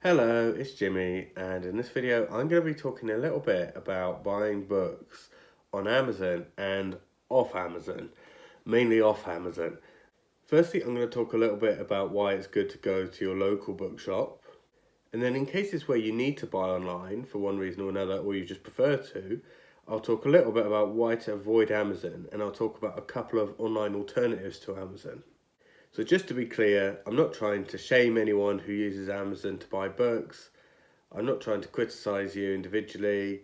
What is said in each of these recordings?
Hello, it's Jimmy, and in this video I'm going to be talking a little bit about buying books on Amazon and off Amazon, mainly off Amazon. Firstly, I'm going to talk a little bit about why it's good to go to your local bookshop, and then in cases where you need to buy online for one reason or another, or you just prefer to, I'll talk a little bit about why to avoid Amazon, and I'll talk about a couple of online alternatives to Amazon. So just to be clear, I'm not trying to shame anyone who uses Amazon to buy books. I'm not trying to criticise you individually.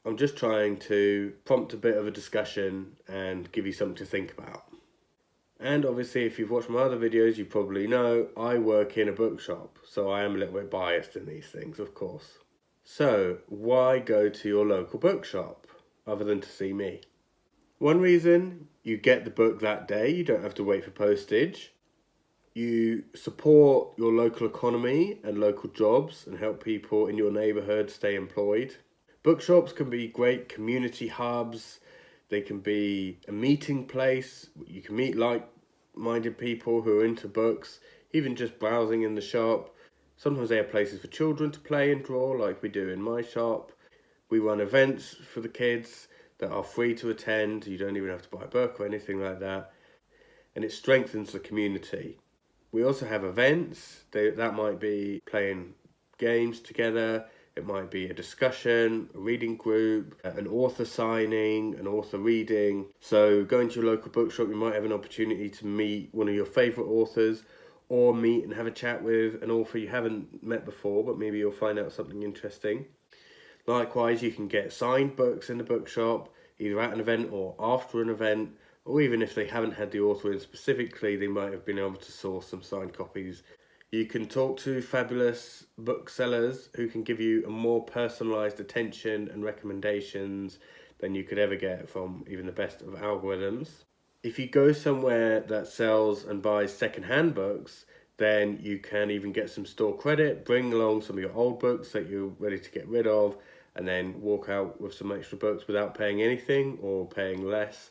I'm just trying to prompt a bit of a discussion and give you something to think about. And obviously, if you've watched my other videos, you probably know I work in a bookshop, so I am a little bit biased in these things, of course. So, why go to your local bookshop other than to see me? One reason, you get the book that day, you don't have to wait for postage. You support your local economy and local jobs and help people in your neighbourhood stay employed. Bookshops can be great community hubs. They can be a meeting place. You can meet like-minded people who are into books, even just browsing in the shop. Sometimes they have places for children to play and draw, like we do in my shop. We run events for the kids that are free to attend. You don't even have to buy a book or anything like that. And it strengthens the community. We also have events. That might be playing games together. It might be a discussion, a reading group, an author signing, an author reading. So going to your local bookshop, you might have an opportunity to meet one of your favourite authors, or meet and have a chat with an author you haven't met before, but maybe you'll find out something interesting. Likewise, you can get signed books in the bookshop, either at an event or after an event, or even if they haven't had the author in specifically, they might have been able to source some signed copies. You can talk to fabulous booksellers who can give you a more personalised attention and recommendations than you could ever get from even the best of algorithms. If you go somewhere that sells and buys second-hand books, then you can even get some store credit, bring along some of your old books that you're ready to get rid of, and then walk out with some extra books without paying anything or paying less.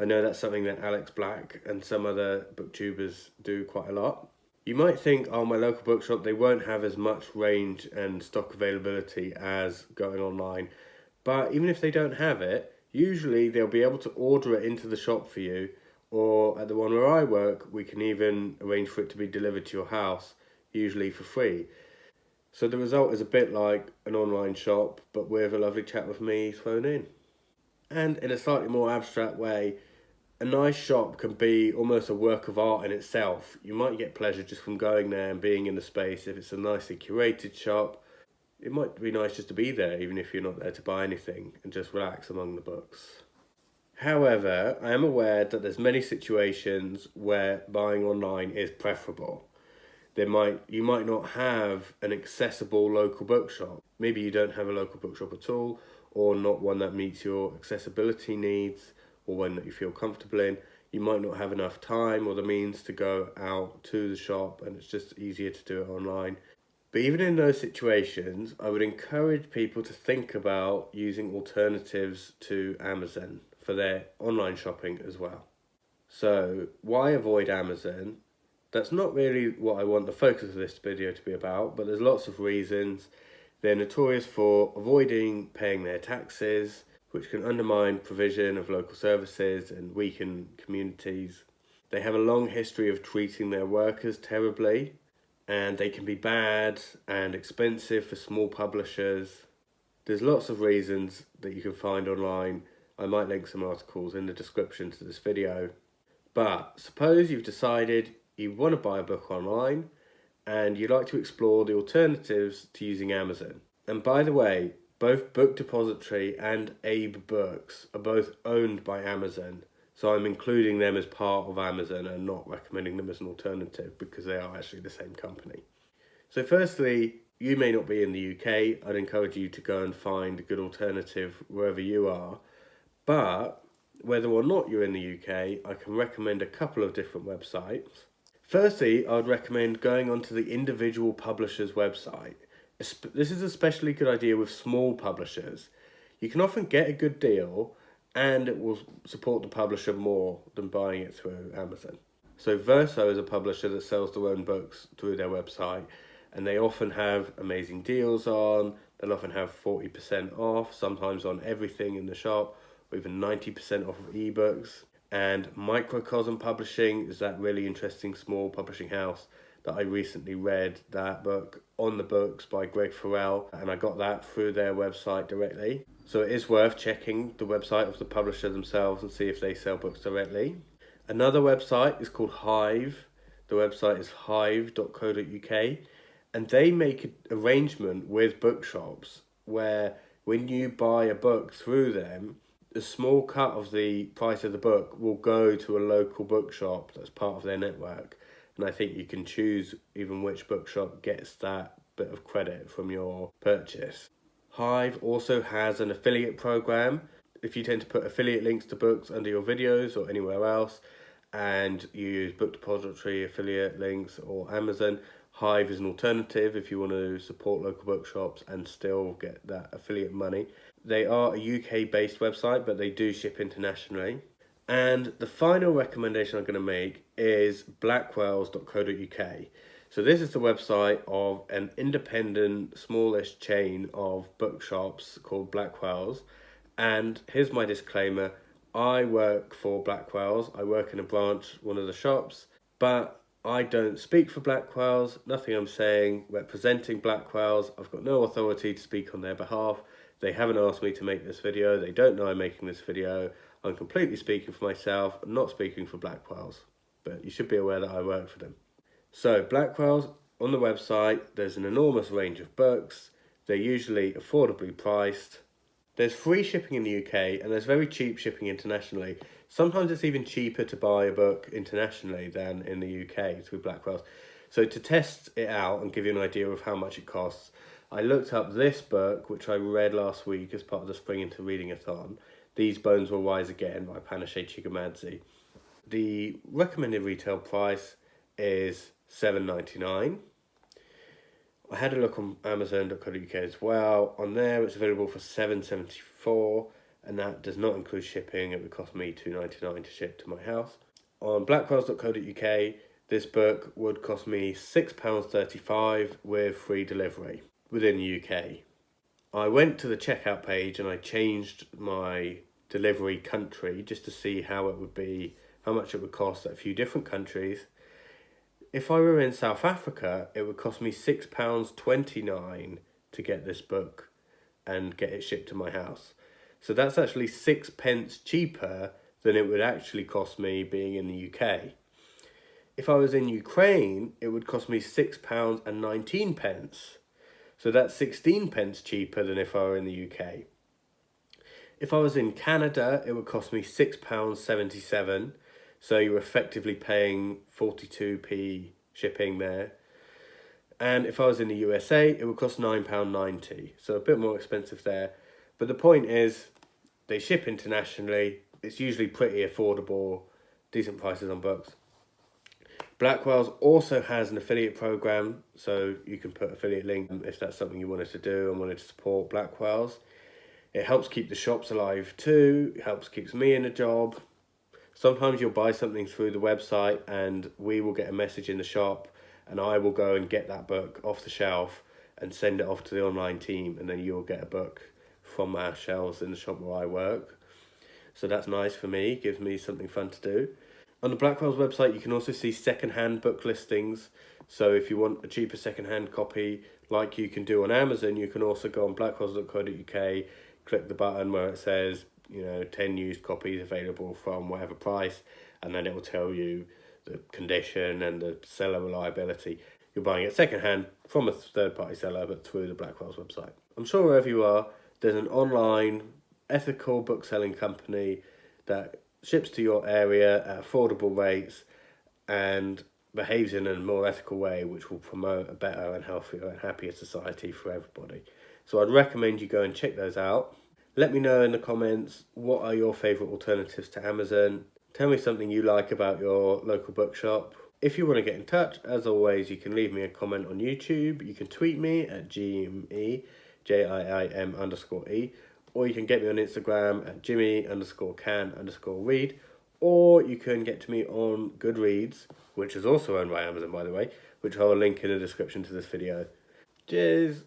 I know that's something that Alex Black and some other booktubers do quite a lot. You might think, oh, my local bookshop, they won't have as much range and stock availability as going online. But even if they don't have it, usually they'll be able to order it into the shop for you, or at the one where I work, we can even arrange for it to be delivered to your house, usually for free. So the result is a bit like an online shop, but with a lovely chat with me thrown in. And in a slightly more abstract way, a nice shop can be almost a work of art in itself. You might get pleasure just from going there and being in the space. If it's a nicely curated shop, it might be nice just to be there, even if you're not there to buy anything, and just relax among the books. However, I am aware that there's many situations where buying online is preferable. You might not have an accessible local bookshop. Maybe you don't have a local bookshop at all, or not one that meets your accessibility needs, or one that you feel comfortable in. You might not have enough time or the means to go out to the shop, and it's just easier to do it online. But even in those situations, I would encourage people to think about using alternatives to Amazon for their online shopping as well. So why avoid Amazon? That's not really what I want the focus of this video to be about, but there's lots of reasons. They're notorious for avoiding paying their taxes, which can undermine provision of local services and weaken communities. They have a long history of treating their workers terribly, and they can be bad and expensive for small publishers. There's lots of reasons that you can find online. I might link some articles in the description to this video. But suppose you've decided you want to buy a book online and you'd like to explore the alternatives to using Amazon. And by the way, both Book Depository and Abe Books are both owned by Amazon, so I'm including them as part of Amazon and not recommending them as an alternative because they are actually the same company. So firstly, you may not be in the UK. I'd encourage you to go and find a good alternative wherever you are. But whether or not you're in the UK, I can recommend a couple of different websites. Firstly, I'd recommend going onto the individual publisher's website. This is a especially good idea with small publishers. You can often get a good deal and it will support the publisher more than buying it through Amazon. So Verso is a publisher that sells their own books through their website, and they often have amazing deals on. They'll often have 40% off, sometimes on everything in the shop, or even 90% off of ebooks. And Microcosm Publishing is that really interesting small publishing house that I recently read that book, On the Books by Greg Farrell, and I got that through their website directly. So it is worth checking the website of the publisher themselves and see if they sell books directly. Another website is called Hive. The website is hive.co.uk, and they make an arrangement with bookshops where when you buy a book through them, a small cut of the price of the book will go to a local bookshop that's part of their network. And I think you can choose even which bookshop gets that bit of credit from your purchase. Hive also has an affiliate program. If you tend to put affiliate links to books under your videos or anywhere else, and you use Book Depository affiliate links or Amazon, Hive is an alternative if you want to support local bookshops and still get that affiliate money. They are a UK-based website, but they do ship internationally. And the final recommendation I'm going to make is blackwells.co.uk. So this is the website of an independent, smallish chain of bookshops called Blackwells. And here's my disclaimer. I work for Blackwells. I work in a branch, one of the shops, but I don't speak for Blackwells. Nothing I'm saying representing Blackwells. I've got no authority to speak on their behalf. They haven't asked me to make this video. They don't know I'm making this video. I'm completely speaking for myself. I'm not speaking for Blackwells, but you should be aware that I work for them. So Blackwells, on the website, there's an enormous range of books. They're usually affordably priced. There's free shipping in the UK and there's very cheap shipping internationally. Sometimes it's even cheaper to buy a book internationally than in the UK through Blackwells. So to test it out and give you an idea of how much it costs, I looked up this book, which I read last week as part of the Spring Into Reading-a-thon, These Bones Will Rise Again by Panashe Chigumadzi. The recommended retail price is $7.99. I had a look on Amazon.co.uk as well. On there, it's available for $7.74, and that does not include shipping. It would cost me $2.99 to ship to my house. On blackwells.co.uk, this book would cost me £6.35 with free delivery within the UK. I went to the checkout page and I changed my delivery country just to see how it would be, how much it would cost at a few different countries. If I were in South Africa, it would cost me £6.29 to get this book and get it shipped to my house. So that's actually 6p cheaper than it would actually cost me being in the UK. If I was in Ukraine, it would cost me £6.19. So that's 16p cheaper than if I were in the UK. If I was in Canada, it would cost me £6.77. So you're effectively paying 42p shipping there. And if I was in the USA, it would cost £9.90. So a bit more expensive there. But the point is, they ship internationally. It's usually pretty affordable, decent prices on books. Blackwells also has an affiliate program, so you can put affiliate link if that's something you wanted to do and wanted to support Blackwells. It helps keep the shops alive too. It helps keeps me in a job. Sometimes you'll buy something through the website and we will get a message in the shop and I will go and get that book off the shelf and send it off to the online team, and then you'll get a book from our shelves in the shop where I work. So that's nice for me, gives me something fun to do. On the Blackwell's website, you can also see second-hand book listings. So if you want a cheaper second-hand copy, like you can do on Amazon, you can also go on blackwells.co.uk, click the button where it says, 10 used copies available from whatever price, and then it will tell you the condition and the seller reliability. You're buying it second-hand from a third-party seller, but through the Blackwell's website. I'm sure wherever you are, there's an online, ethical book-selling company that ships to your area at affordable rates and behaves in a more ethical way, which will promote a better and healthier and happier society for everybody. So I'd recommend you go and check those out. Let me know in the comments, what are your favourite alternatives to Amazon? Tell me something you like about your local bookshop. If you want to get in touch, as always, you can leave me a comment on YouTube. You can tweet me at GME_E, or you can get me on Instagram at Jimmy_can_read, or you can get to me on Goodreads, which is also owned by Amazon, by the way, which I will link in the description to this video. Cheers!